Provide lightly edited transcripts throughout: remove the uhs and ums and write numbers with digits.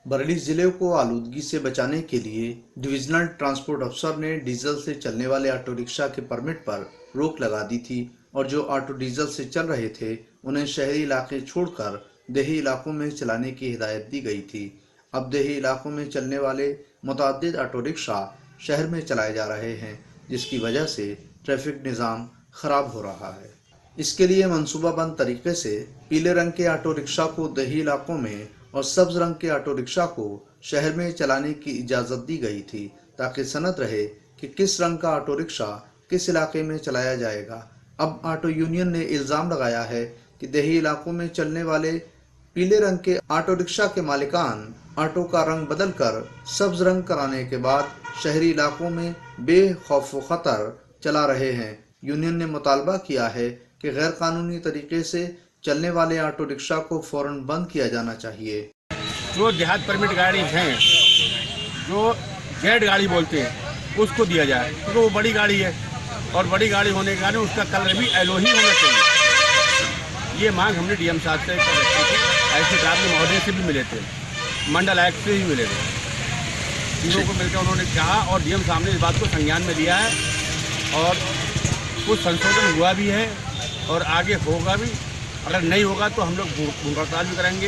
बरेली जिले को आलूदगी से बचाने के लिए डिविजनल ट्रांसपोर्ट अफसर ने डीजल से चलने वाले ऑटो रिक्शा के परमिट पर रोक लगा दी थी और जो ऑटो डीजल से चल रहे थे उन्हें शहरी इलाके छोड़कर देही इलाकों में चलाने की हिदायत दी गई थी। अब देही इलाकों में चलने वाले मुतअद्दिद ऑटो रिक्शा शहर में चलाए जा रहे हैं, जिसकी वजह से ट्रैफिक निज़ाम खराब हो रहा है। इसके लिए मंसूबाबंद तरीके से पीले रंग के ऑटो रिक्शा को देही इलाकों में और सब्ज रंग के ऑटो रिक्शा को शहर में चलाने की इजाज़त दी गई थी, ताकि सनद रहे कि किस रंग का ऑटो रिक्शा किस इलाके में चलाया जाएगा। अब ऑटो यूनियन ने इल्ज़ाम लगाया है कि देही इलाकों में चलने वाले पीले रंग के ऑटो रिक्शा के मालिकान ऑटो का रंग बदलकर सब्ज रंग कराने के बाद शहरी इलाकों में बेखौफ व खतर चला रहे हैं। यूनियन ने मुतालबा किया है कि गैर कानूनी तरीके से चलने वाले ऑटो रिक्शा को फौरन बंद किया जाना चाहिए। जो देहात परमिट गाड़ी हैं, जो जेड गाड़ी बोलते हैं, उसको दिया जाए, क्योंकि वो बड़ी गाड़ी है और बड़ी गाड़ी होने के कारण उसका कलर भी येलो ही होना चाहिए। ये मांग हमने डीएम साहब से कर रखी थी। ऐसे साहब के महोदय से भी मिले थे, मंडल आयुक्त से भी मिले थे। तीनों को मिलकर उन्होंने कहा और डीएम साहब ने इस बात को संज्ञान में लिया है और कुछ संशोधन हुआ भी है और आगे होगा भी। अगर नहीं होगा तो हम लोग भूख हड़ताल भी करेंगे,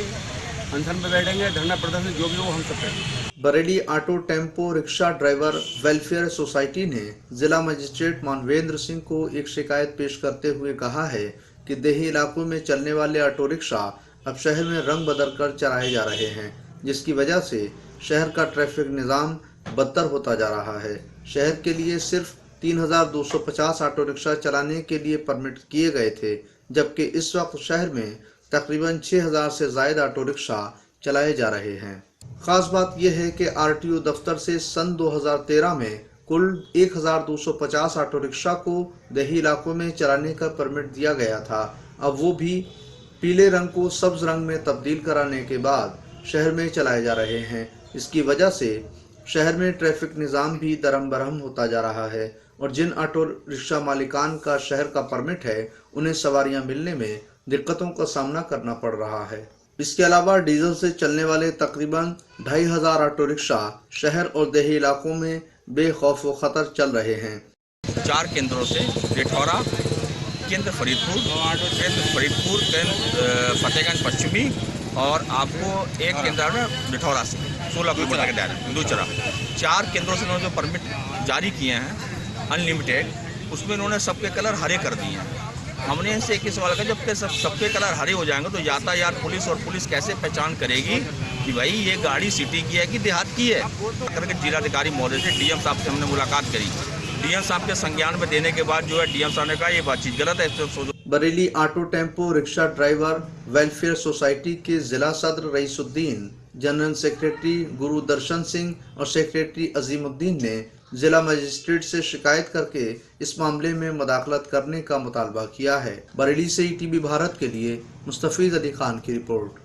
अनशन में बैठेंगे, धरना प्रदर्शन जो भी हो हम सब करेंगे। Bareilly auto tempo rickshaw driver welfare society ने जिला मजिस्ट्रेट मानवेंद्र सिंह को एक शिकायत पेश करते हुए कहा है कि देही इलाकों में चलने वाले ऑटो रिक्शा अब शहर में रंग बदल कर चलाए जा रहे हैं, जिसकी वजह से शहर का ट्रैफिक निज़ाम बदतर होता जा रहा है। शहर के लिए सिर्फ 3250 ऑटो रिक्शा चलाने के लिए परमिट किए गए थे, जबकि इस वक्त शहर में तकरीबन 6000 से ज़ायद ऑटो रिक्शा चलाए जा रहे हैं। खास बात यह है कि आरटीओ दफ्तर से सन 2013 में कुल 1250 ऑटो रिक्शा को देही इलाकों में चलाने का परमिट दिया गया था। अब वो भी पीले रंग को सब्ज रंग में तब्दील कराने के बाद शहर में चलाए जा रहे हैं। इसकी वजह से शहर में ट्रैफिक निज़ाम भी दरम बरहम होता जा रहा है और जिन ऑटो रिक्शा मालिकान का शहर का परमिट है उन्हें सवारियां मिलने में दिक्कतों का सामना करना पड़ रहा है। इसके अलावा डीजल से चलने वाले तकरीबन 2500 ऑटो रिक्शा शहर और देही इलाकों में बेखौफ व खतर चल रहे हैं। 4 केंद्रों से रिठौरा, केंद्र फरीदपुर, केंद्र फतेहगंज पश्चिमी और आपको एक केंद्र में रिठौरा से 16 किलोमीटर के दायरे में दूसरा 4 केंद्रों से उन्होंने जो परमिट जारी किए हैं अनलिमिटेड, उसमें उन्होंने सबके कलर हरे कर दिए हैं। हमने इनसे एक ही सवाल किया, जब सबके कलर हरे हो जाएंगे तो यातायात पुलिस और पुलिस कैसे पहचान करेगी कि भाई ये गाड़ी सिटी की है कि देहात की है। करके जिलाधिकारी महोदय से डीएम साहब से हमने मुलाकात करी। डीएम साहब के संज्ञान में देने के बाद जो है डीएम साहब ने कहा ये बातचीत गलत है। Bareilly auto tempo rickshaw driver welfare society के जिला सदर रईसुद्दीन, जनरल सेक्रेटरी गुरुदर्शन सिंह और सेक्रेटरी अजीमुद्दीन ने जिला मजिस्ट्रेट से शिकायत करके इस मामले में मुदाखलत करने का मुतालबा किया है। बरेली से ईटीवी भारत के लिए मुस्तफीज अली खान की रिपोर्ट।